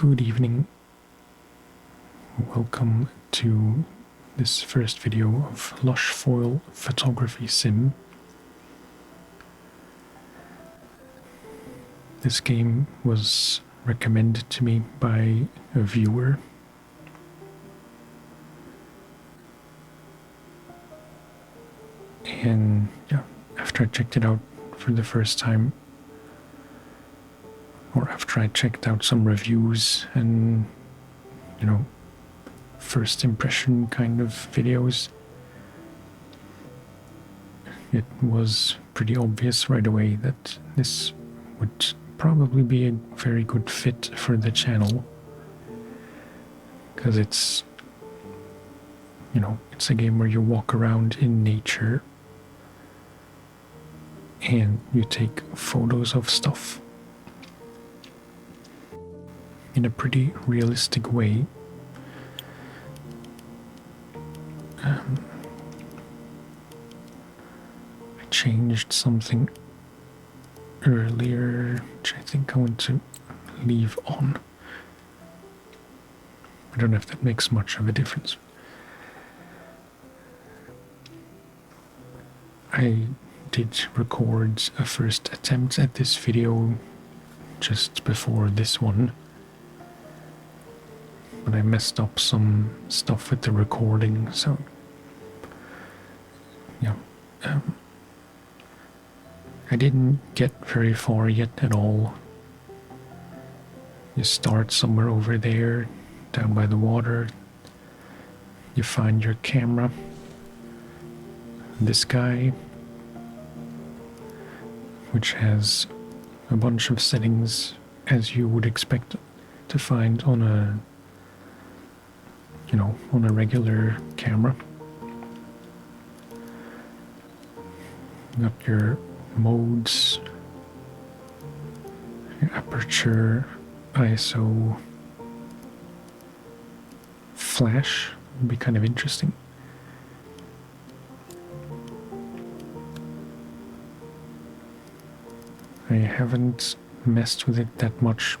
Good evening. Welcome to this first video of Lushfoil Photography Sim. This game was recommended to me by a viewer. And yeah, after I checked it out for the first time, or after I checked out some reviews and, first impression kind of videos, it was pretty obvious right away that this would probably be a very good fit for the channel, because it's a game where you walk around in nature and you take photos of stuff in a pretty realistic way. I changed something earlier, which I think I want to leave on. I don't know if that makes much of a difference. I did record a first attempt at this video just before this one, but I messed up some stuff with the recording, so yeah. I didn't get very far yet at all. You start somewhere over there, down by the water. You find your camera. This guy, which has a bunch of settings as you would expect to find on a regular camera. You got your modes, your aperture, ISO, flash would be kind of interesting. I haven't messed with it that much.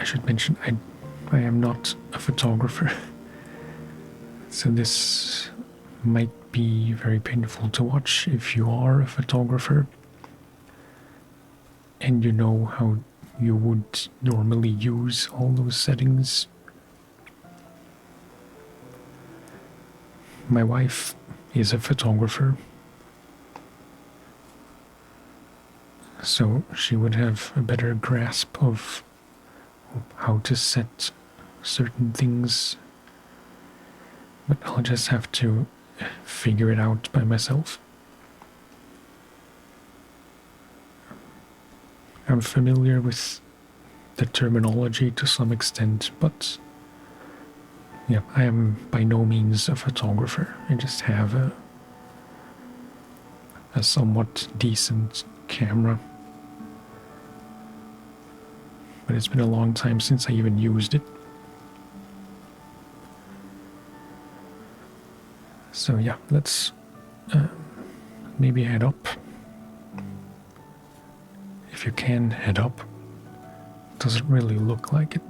I should mention I am not a photographer, so this might be very painful to watch if you are a photographer and you know how you would normally use all those settings. My wife is a photographer, so she would have a better grasp of how to set certain things, but I'll just have to figure it out by myself. I'm familiar with the terminology to some extent, but yeah, I am by no means a photographer. I just have a somewhat decent camera, but it's been a long time since I even used it. So yeah, let's maybe head up. If you can head up. Doesn't really look like it.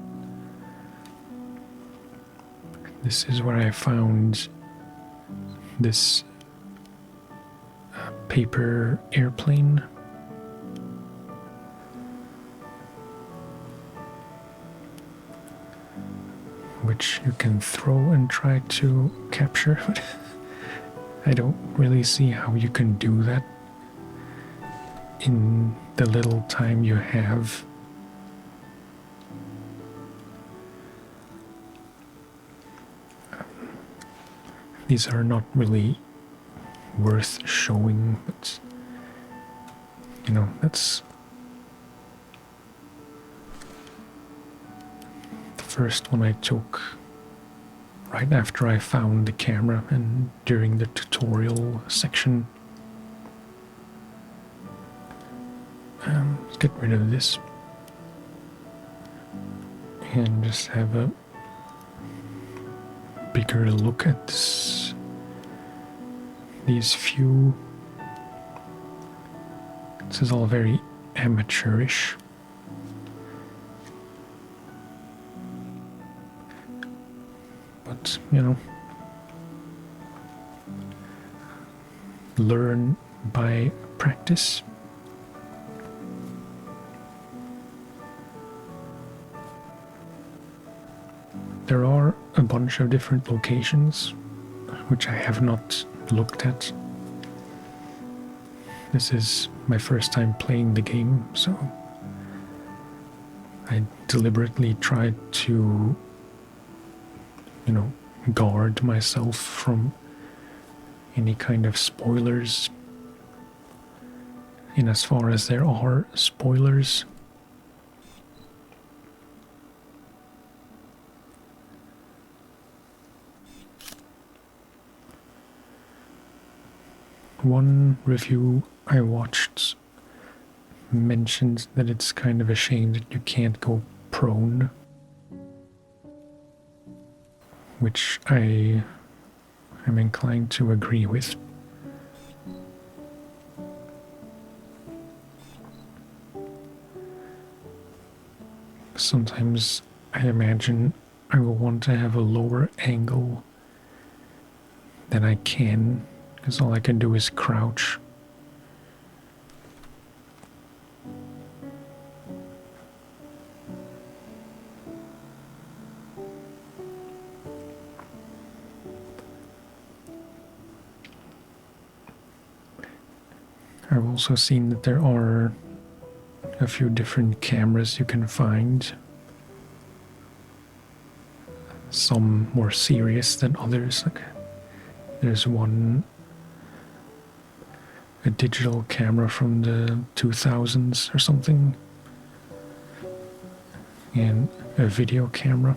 This is where I found this paper airplane. Which you can throw and try to capture. I don't really see how you can do that in the little time you have. These are not really worth showing, but that's the first one I took right after I found the camera and during the tutorial section. Let's get rid of this and just have a bigger look at these few. This is all very amateurish. you know, learn by practice. There are a bunch of different locations which I have not looked at. This is my first time playing the game, so I deliberately tried to, you know, guard myself from any kind of spoilers, in as far as there are spoilers. One review I watched mentioned that it's kind of a shame that you can't go prone, which I am inclined to agree with. Sometimes I imagine I will want to have a lower angle than I can, because all I can do is crouch. I've also seen that there are a few different cameras you can find. Some more serious than others. Like, there's one, a digital camera from the 2000s or something, and a video camera.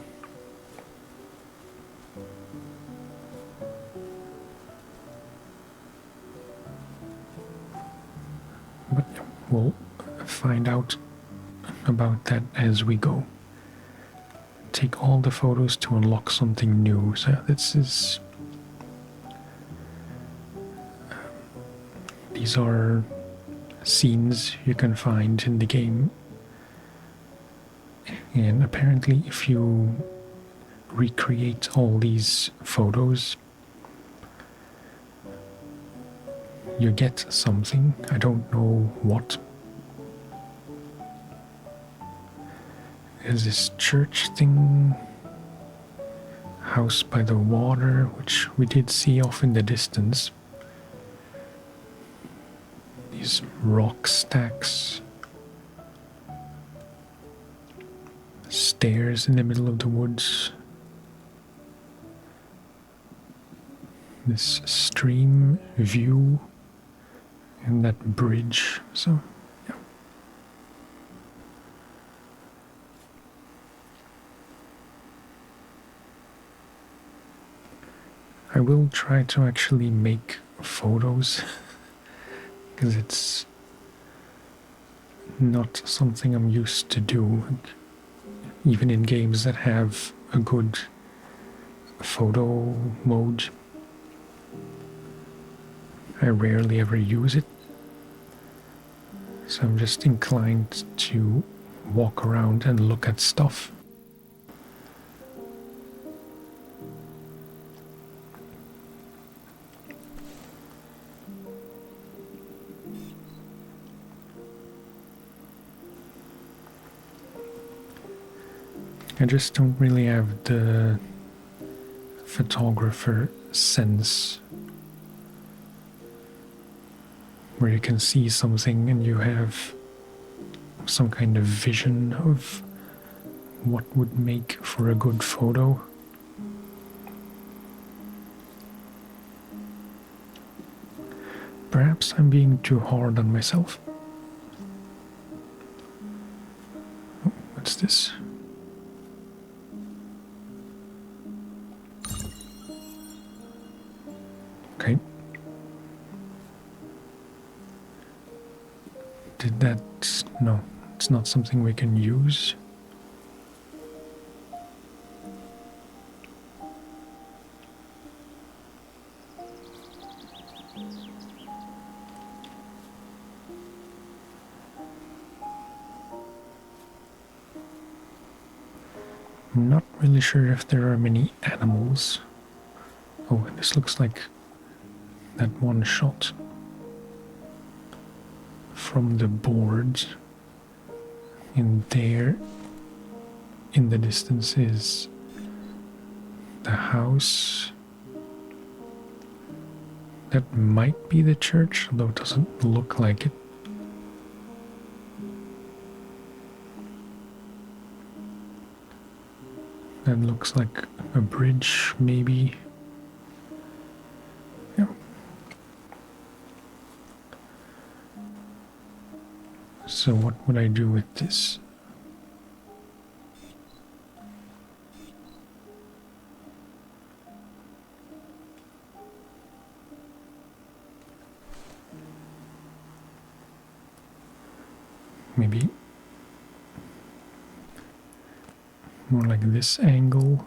But we'll find out about that as we go. Take all the photos to unlock something new. So this is... these are scenes you can find in the game. And apparently if you recreate all these photos, you get something. I don't know what. There's this church thing, house by the water, which we did see off in the distance. These rock stacks, stairs in the middle of the woods, this stream view, and that bridge. So yeah, I will try to actually make photos because it's not something I'm used to do, even in games that have a good photo mode. I rarely ever use it, so I'm just inclined to walk around and look at stuff. I just don't really have the photographer sense where you can see something and you have some kind of vision of what would make for a good photo. Perhaps I'm being too hard on myself. Oh, what's this? Okay. Did that... no, it's not something we can use. I'm not really sure if there are many animals Oh, this looks like that one shot from the board. And there in the distance is the house. That might be the church, although it doesn't look like it. That looks like a bridge, maybe. Yeah. So what would I do with this? Maybe more like this angle.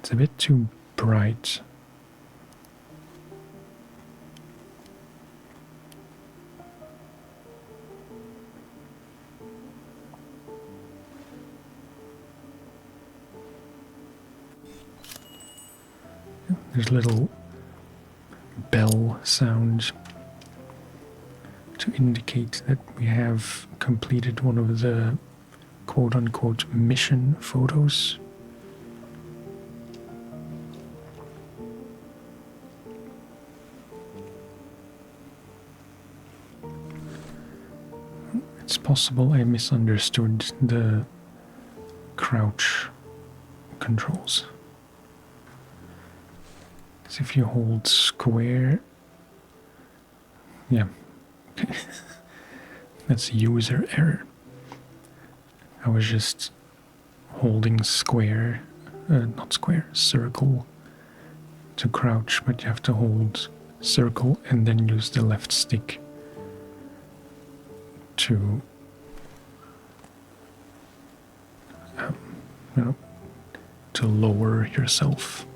It's a bit too bright. There's a little bell sound to indicate that we have completed one of the quote-unquote mission photos. It's possible I misunderstood the crouch controls. So if you hold square, yeah, that's user error. I was just holding square, not square, circle to crouch, but you have to hold circle and then use the left stick to, to lower yourself.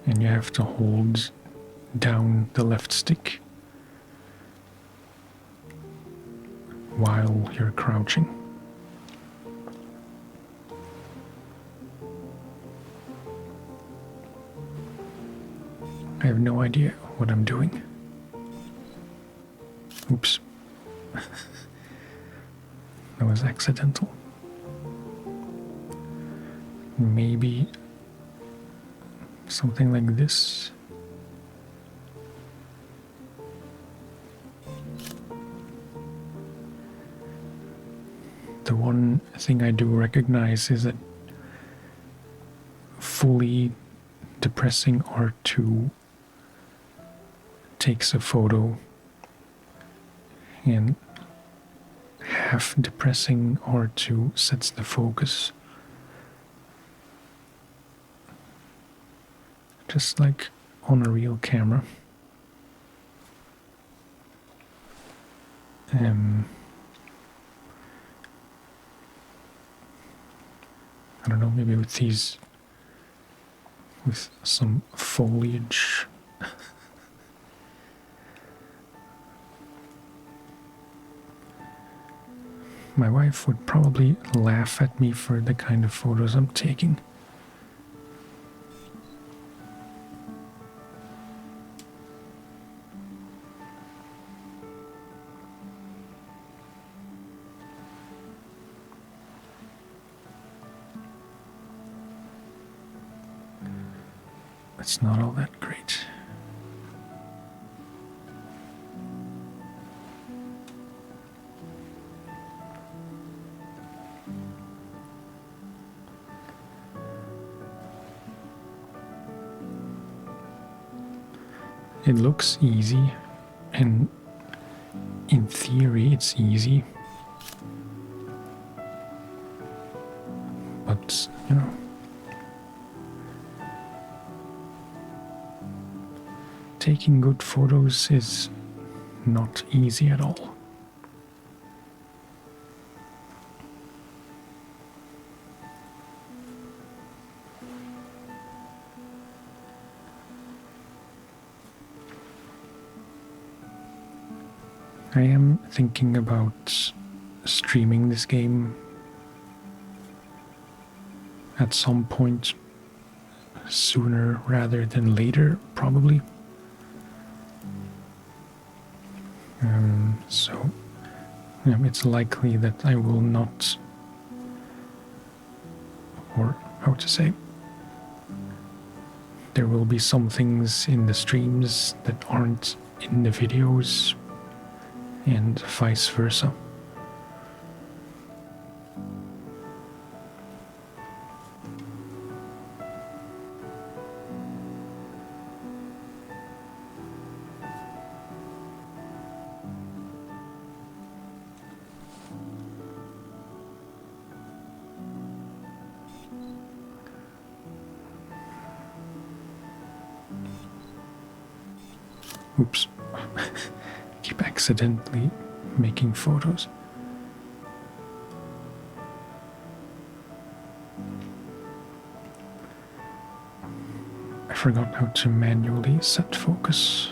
And you have to hold down the left stick while you're crouching. I have no idea what I'm doing. Oops. That was accidental. Maybe something like this. The one thing I do recognize is that fully depressing R2 takes a photo and half depressing R2 sets the focus. Just like on a real camera. I don't know, maybe with these, with some foliage. My wife would probably laugh at me for the kind of photos I'm taking. It's not all that great. It looks easy, and in theory it's easy, but you know, taking good photos is not easy at all. I am thinking about streaming this game at some point sooner rather than later, probably. So it's likely that I will not, or how to say, there will be some things in the streams that aren't in the videos, and vice versa. Oops. Keep accidentally making photos. I forgot how to manually set focus.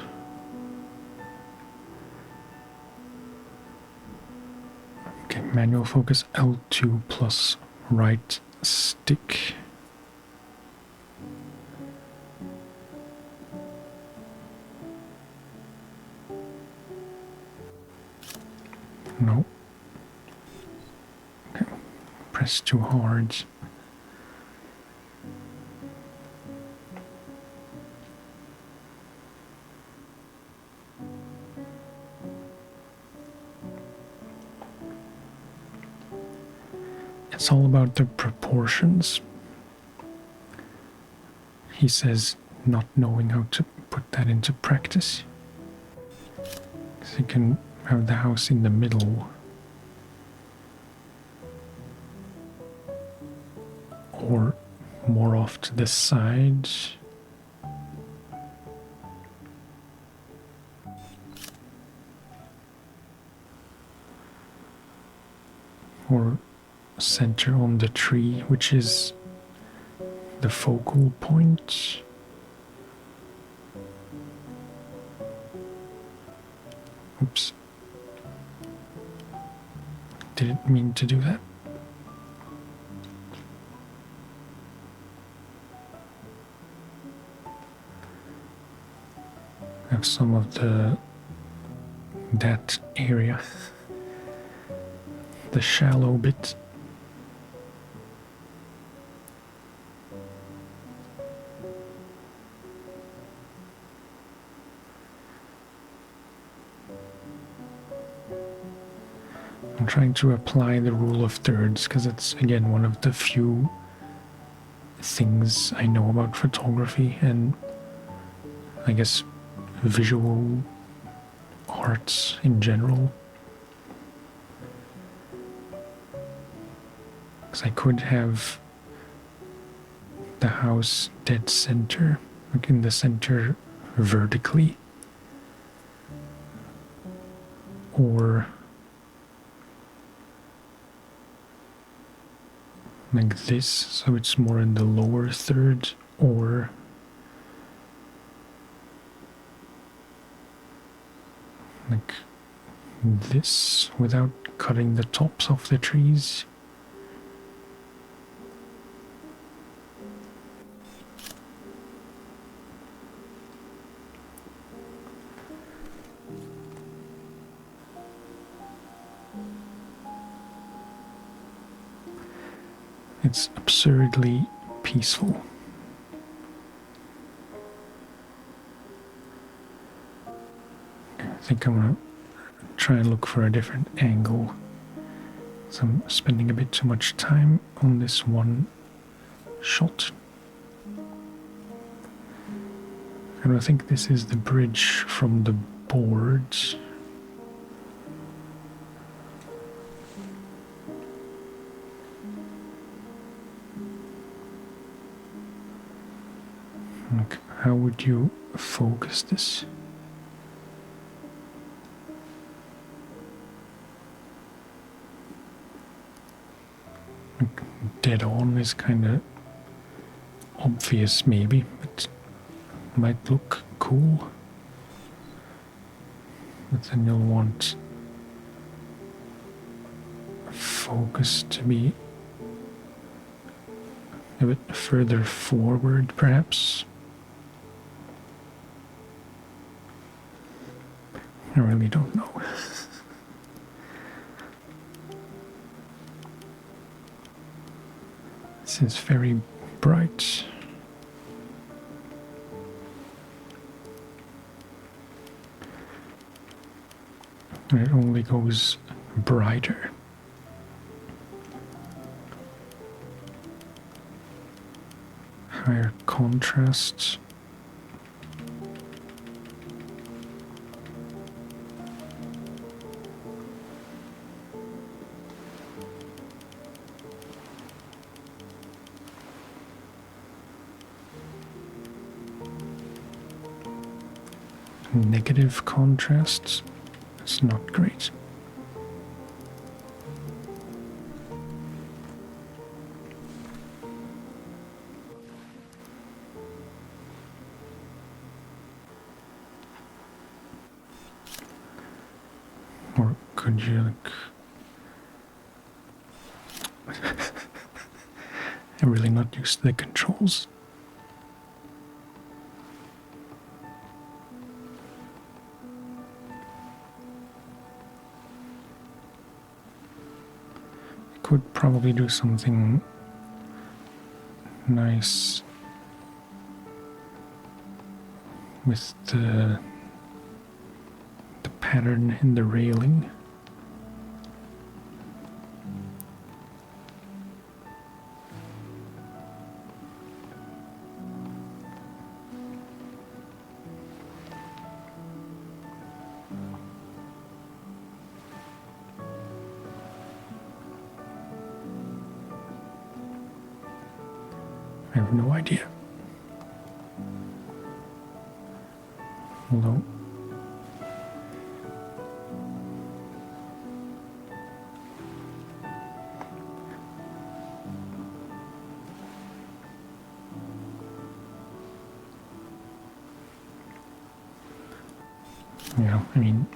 Okay, manual focus L2 plus right stick. No. Okay. Press too hard. It's all about the proportions. He says not knowing how to put that into practice. So you can have the house in the middle, or more off to the side. Or center on the tree, which is the focal point. Oops. Didn't mean to do that. Have some of that area, the shallow bit. I'm trying to apply the rule of thirds because it's, again, one of the few things I know about photography and I guess visual arts in general. Because I could have the house dead center, like in the center vertically, or like this, so it's more in the lower third, or like this without cutting the tops off the trees. It's absurdly peaceful. I think I'm gonna try and look for a different angle. So I'm spending a bit too much time on this one shot. And I think this is the bridge from the boards. Like, how would you focus this? Like, dead on is kind of obvious, maybe, but might look cool. But then you'll want focus to be a bit further forward, perhaps. I really don't know. This is very bright. And it only goes brighter. Higher contrast. Negative contrast. It's not great. Or could you I'm really not used to the controls. Could probably do something nice with the pattern in the railing. I have no idea. Although yeah, I mean,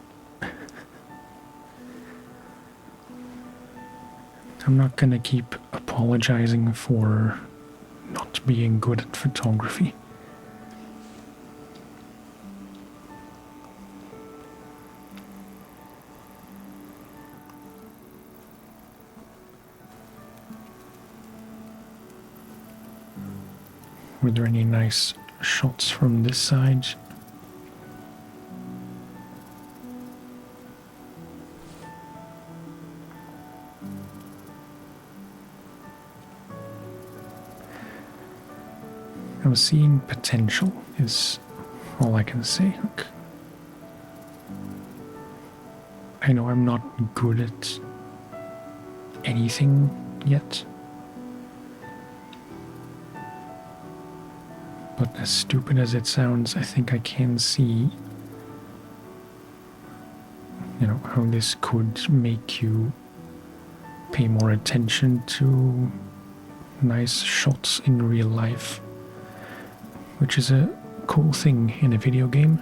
I'm not gonna keep apologizing for not being good at photography. Were there any nice shots from this side? I'm seeing potential is all I can say. Look, I know I'm not good at anything yet, but as stupid as it sounds, I think I can see, you know, how this could make you pay more attention to nice shots in real life, which is a cool thing in a video game.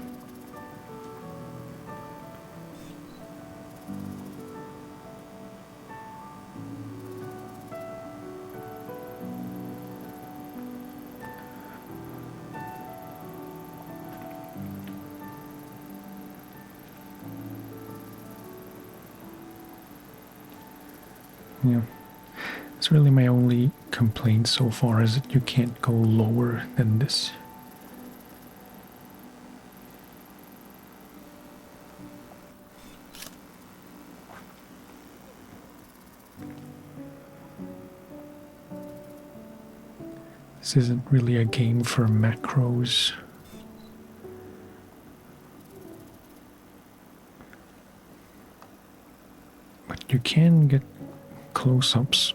Yeah, it's really my only complaint so far is that you can't go lower than this. This isn't really a game for macros. But you can get close-ups.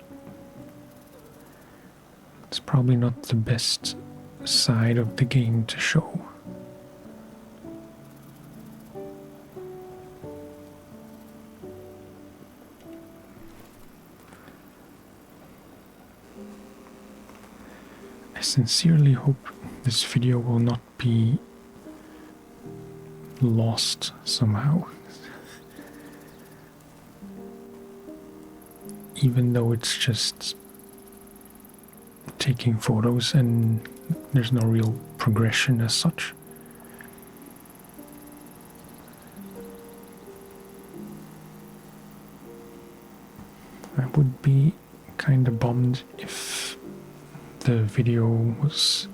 It's probably not the best side of the game to show. I sincerely hope this video will not be lost somehow. even though it's just taking photos and there's no real progression as such. I would be kind of bummed if the video was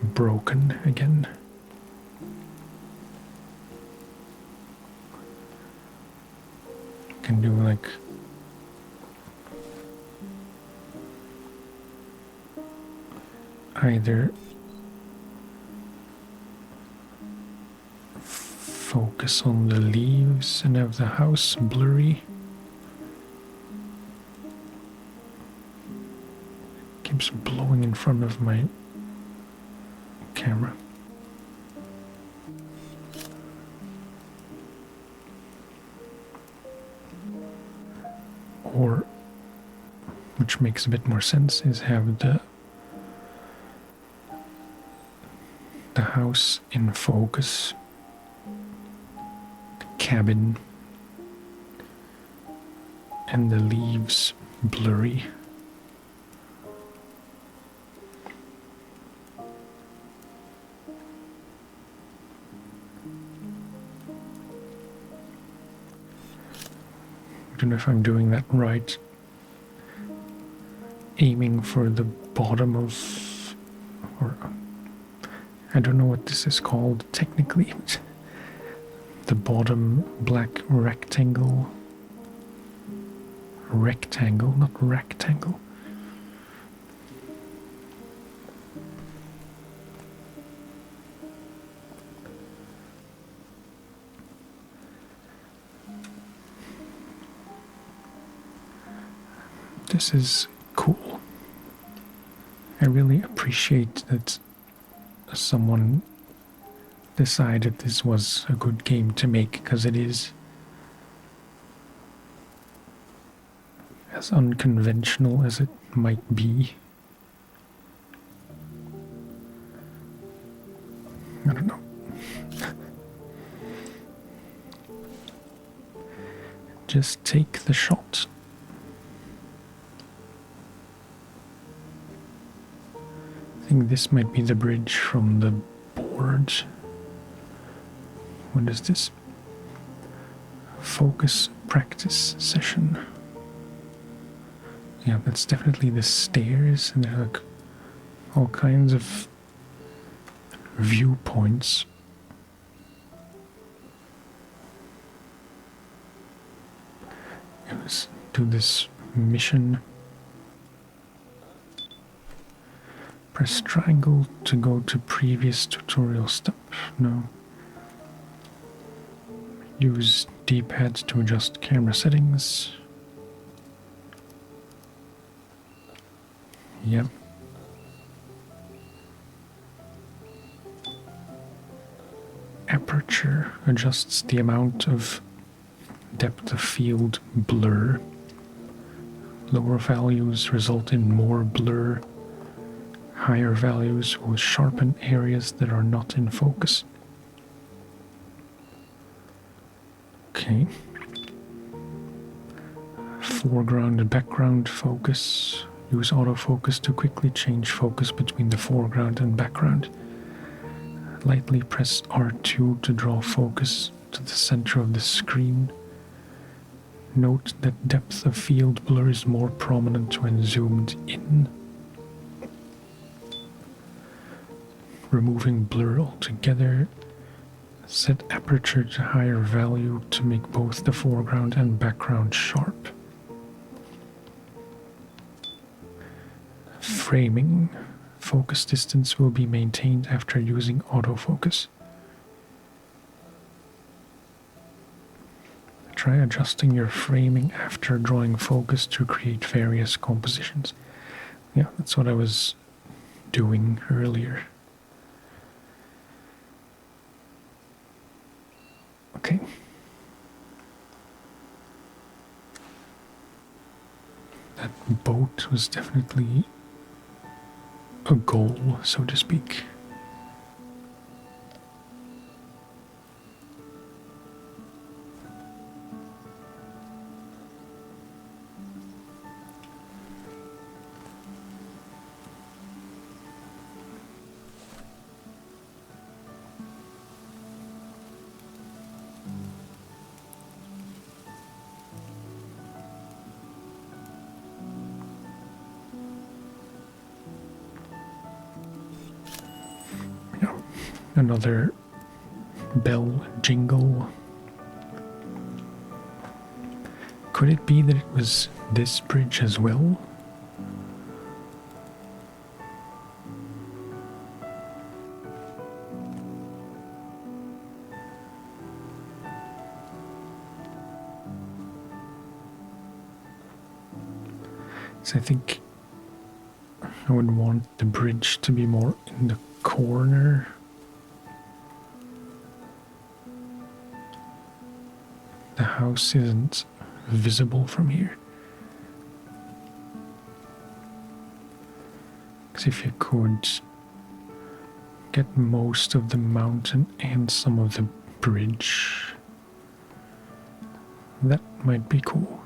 broken again. Can do like either focus on the leaves and have the house blurry. Keeps blowing in front of my camera. Or, which makes a bit more sense, is have the house in focus, the cabin, and the leaves blurry. I don't know if I'm doing that right. Aiming for the bottom of, or I don't know what this is called technically. The bottom black rectangle. Rectangle, not rectangle. This is cool. I really appreciate that someone decided this was a good game to make, because it is as unconventional as it might be. I don't know. Just take the shot. I think this might be the bridge from the board. What is this? Focus practice session. Yeah, that's definitely the stairs, and there are like all kinds of viewpoints. Let's do this mission. Press triangle to go to previous tutorial step. No. Use D-pad to adjust camera settings. Yep. Aperture adjusts the amount of depth of field blur. Lower values result in more blur. Higher values will sharpen areas that are not in focus. Okay. Foreground and background focus. Use autofocus to quickly change focus between the foreground and background. Lightly press R2 to draw focus to the center of the screen. Note that depth of field blur is more prominent when zoomed in. Removing blur altogether. Set aperture to higher value to make both the foreground and background sharp. Framing. Focus distance will be maintained after using autofocus. Try adjusting your framing after drawing focus to create various compositions. Yeah, that's what I was doing earlier. Okay. That boat was definitely a goal, so to speak. Another bell jingle. Could it be that it was this bridge as well? So I think I would want the bridge to be more in the corner. The house isn't visible from here. Because if you could get most of the mountain and some of the bridge, that might be cool.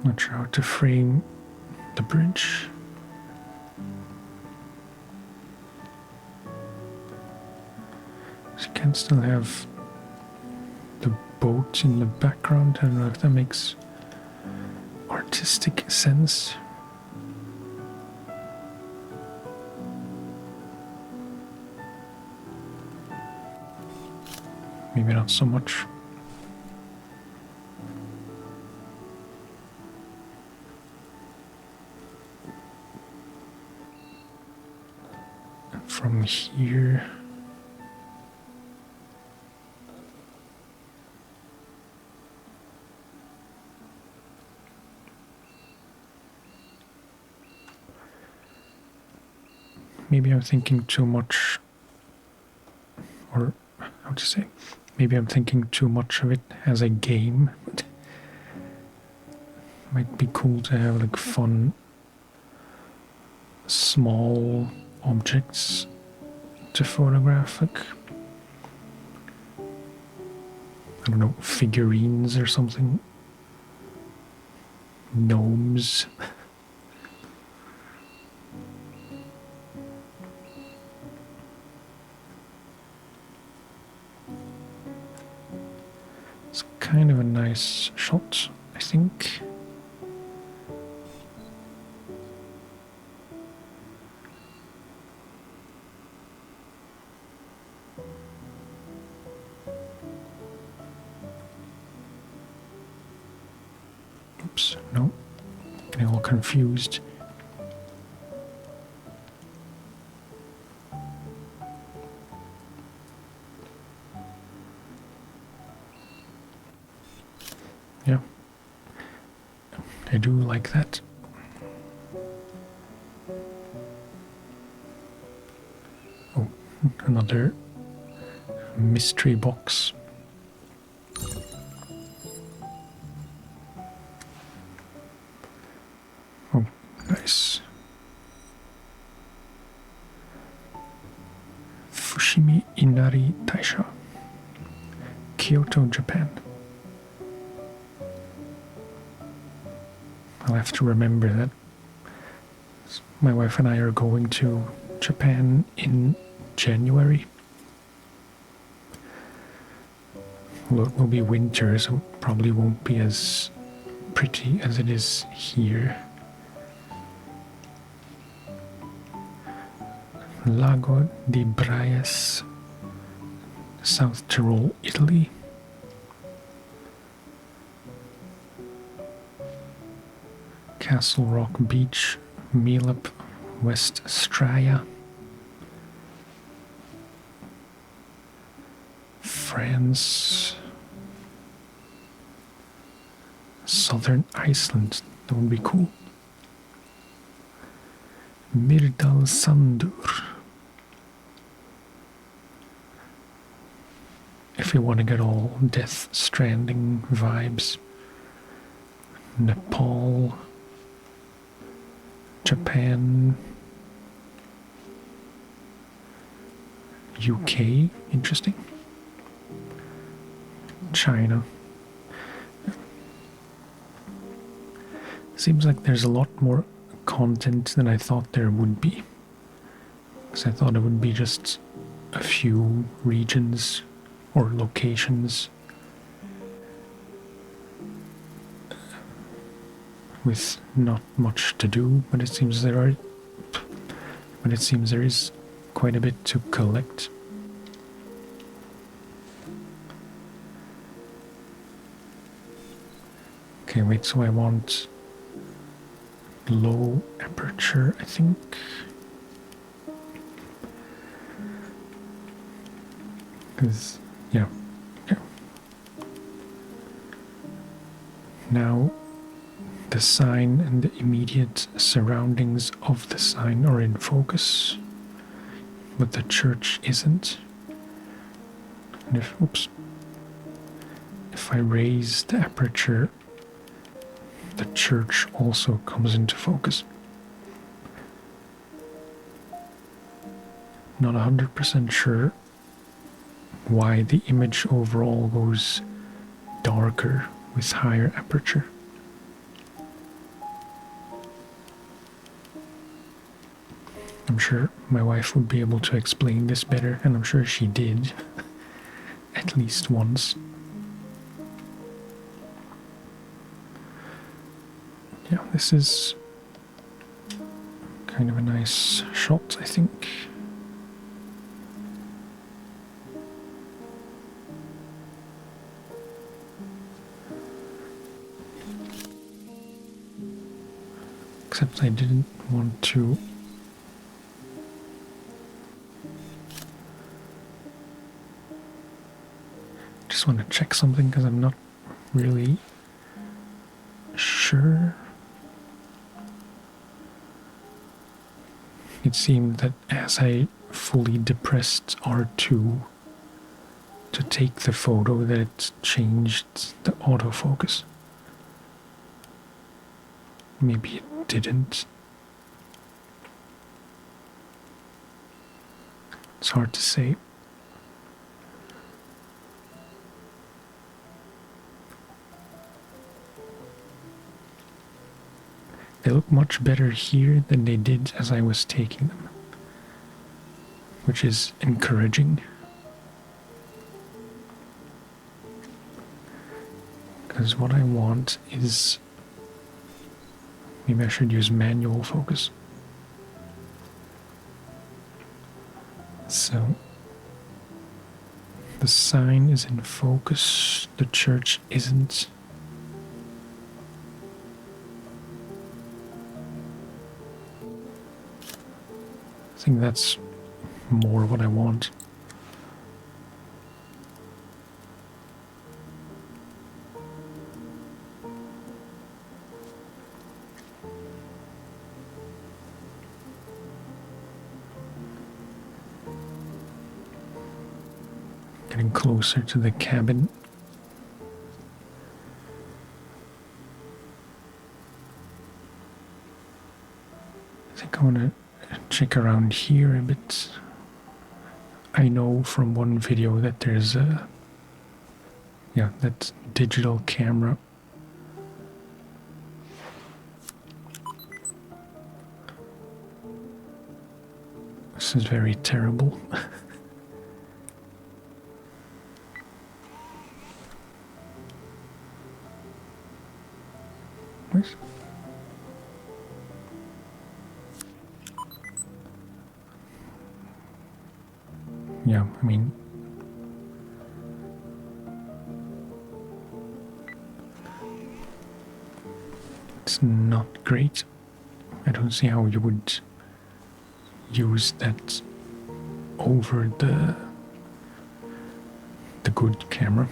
Not sure how to frame the bridge. So you can still have the boat in the background. I don't know if that makes artistic sense. Maybe not so much. From here, maybe I'm thinking too much, or how to say, maybe I'm thinking too much of it as a game. But might be cool to have like fun small objects to photograph, like, I don't know, figurines or something, gnomes. It's kind of a nice shot, I think. Oops, no, getting all confused. Yeah, I do like that. Oh, another mystery box. Oh, nice. Fushimi Inari Taisha, Kyoto, Japan. I'll have to remember that. My wife and I are going to Japan in January. Well, it will be winter, so it probably won't be as pretty as it is here. Lago di Braies, South Tyrol, Italy. Castle Rock Beach, Mielup, West Straya. France. Southern Iceland, that would be cool. Myrdal Sandur. If you want to get all Death Stranding vibes. Nepal, Japan, UK, interesting. China. Seems like there's a lot more content than I thought there would be. Because I thought it would be just a few regions or locations with not much to do, but it seems there is quite a bit to collect. Okay, wait, so I want low aperture, I think. Because, yeah, okay. Now, the sign and the immediate surroundings of the sign are in focus, but the church isn't. And if I raise the aperture, the church also comes into focus. Not 100% sure why the image overall goes darker with higher aperture. I'm sure my wife would be able to explain this better, and I'm sure she did at least once. Yeah, this is kind of a nice shot, I think. Except I didn't want to just want to check something because I'm not really sure. It seemed that as I fully depressed R2 to take the photo that it changed the autofocus. Maybe it didn't. It's hard to say. They look much better here than they did as I was taking them, which is encouraging. Because what I want is, maybe I should use manual focus. So the sign is in focus, the church isn't. I think that's more what I want. Getting closer to the cabin. I think I want to check around here a bit. I know from one video that there's a, yeah, that digital camera. This is very terrible. Where's... Yeah, I mean, it's not great. I don't see how you would use that over the good camera.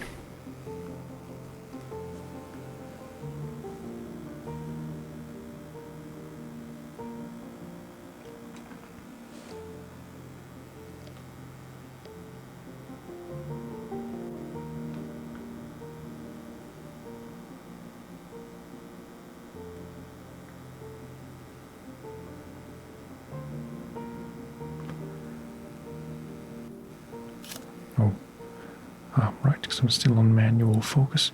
because I'm still on manual focus.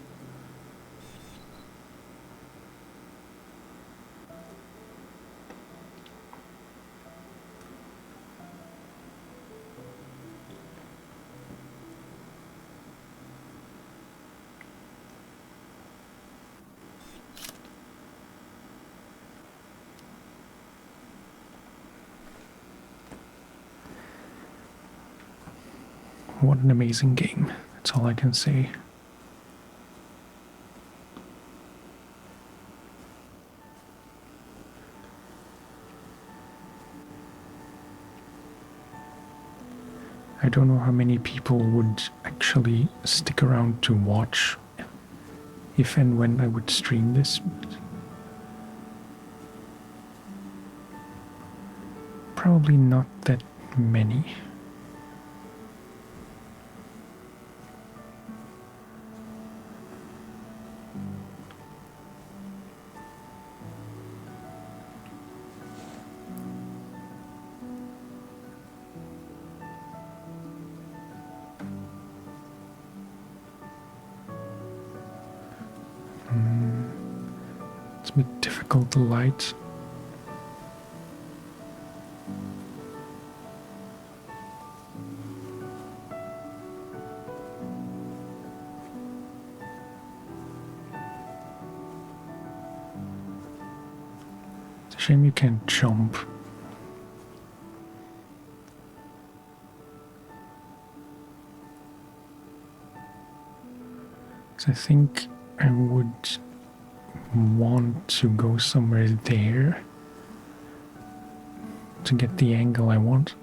What an amazing game. That's all I can say. I don't know how many people would actually stick around to watch if and when I would stream this. Probably not that many. It's a bit difficult to light. It's a shame you can't jump. So I think I would want to go somewhere there to get the angle I want.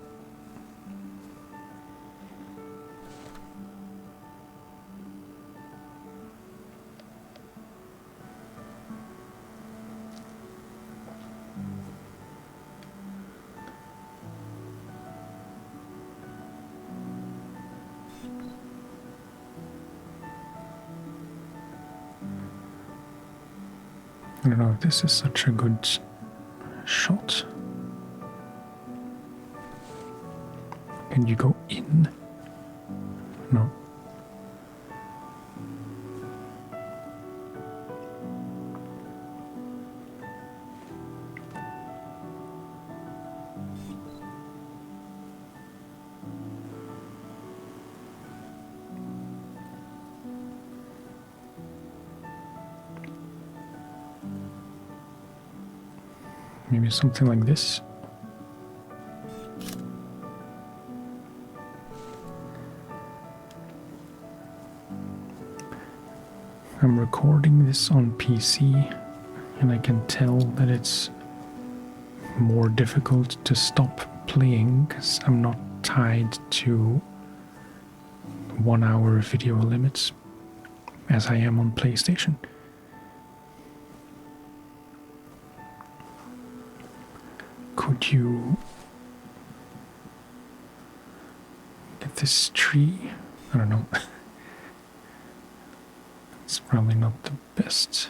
I don't know if this is such a good shot. Can you go in? No. Maybe something like this. I'm recording this on PC, and I can tell that it's more difficult to stop playing because I'm not tied to 1 hour video limits as I am on PlayStation. Could you get this tree? I don't know. It's probably not the best.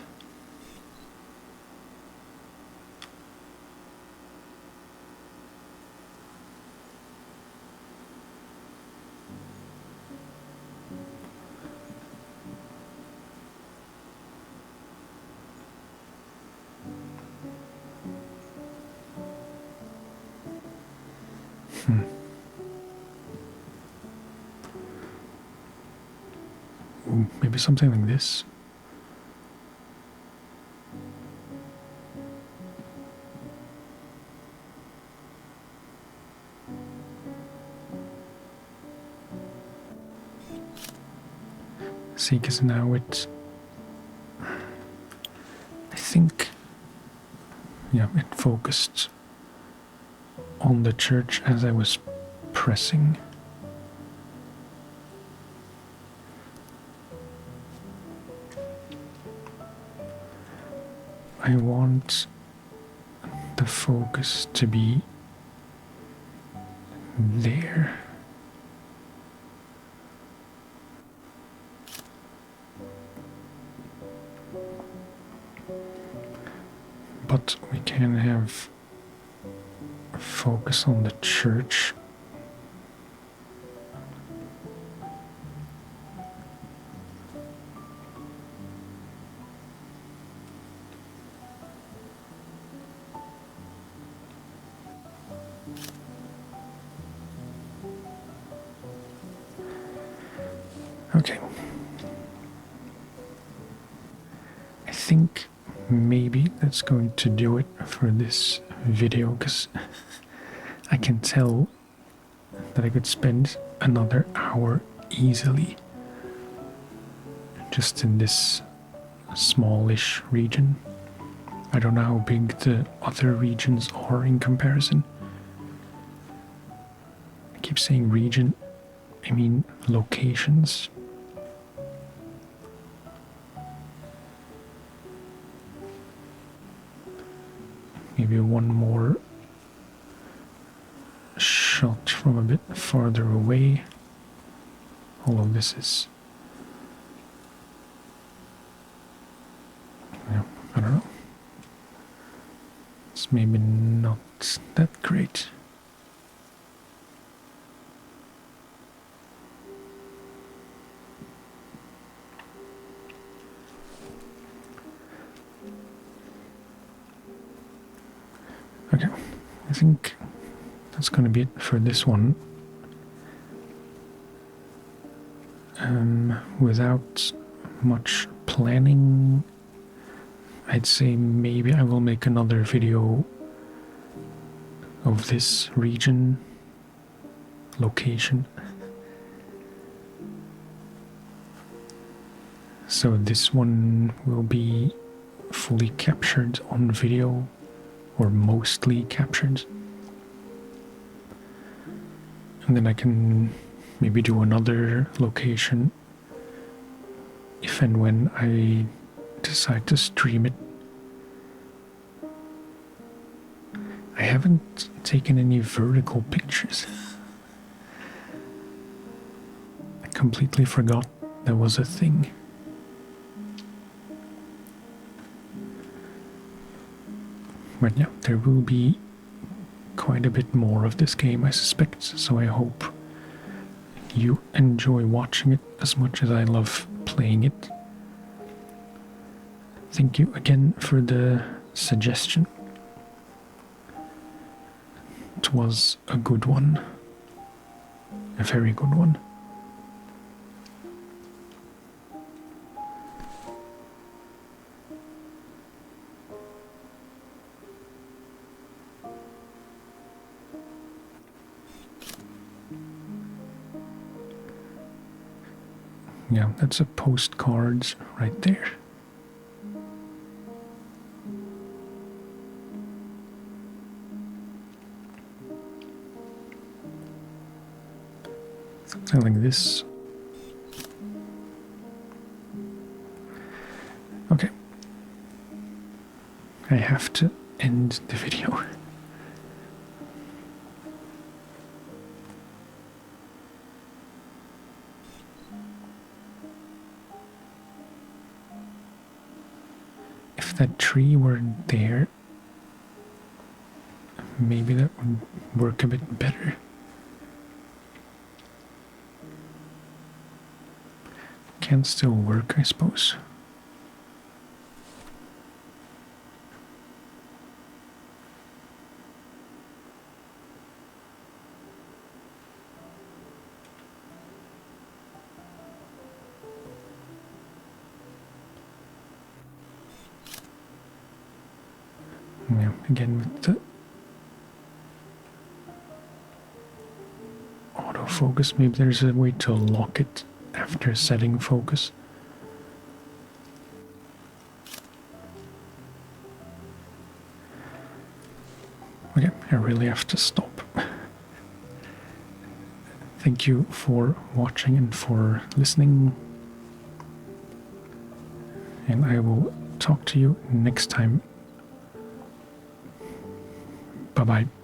Ooh, maybe something like this. See, because now it, I think, yeah, it focused on the church as I was pressing. I want the focus to be there. But we can have focus on the church. Okay. I think maybe that's going to do it for this video, because I can tell that I could spend another hour easily just in this smallish region. I don't know how big the other regions are in comparison. I keep saying region, I mean locations. Maybe one more shot from a bit farther away. All of this is, yeah, I don't know. It's maybe not that great. Okay, I think that's going to be it for this one. Without much planning, I'd say maybe I will make another video of this region, location. So this one will be fully captured on video, or mostly captured. And then I can maybe do another location if and when I decide to stream it. I haven't taken any vertical pictures. I completely forgot that was a thing. But yeah, there will be quite a bit more of this game, I suspect, so I hope you enjoy watching it as much as I love playing it. Thank you again for the suggestion. It was a good one. A very good one. Yeah, that's a postcard right there. Something like this. Okay. I have to end the video. If that tree weren't there, maybe that would work a bit better. Can still work, I suppose. Yeah, again with the autofocus, maybe there's a way to lock it after setting focus. Okay, I really have to stop. Thank you for watching and for listening. And I will talk to you next time. Bye-bye.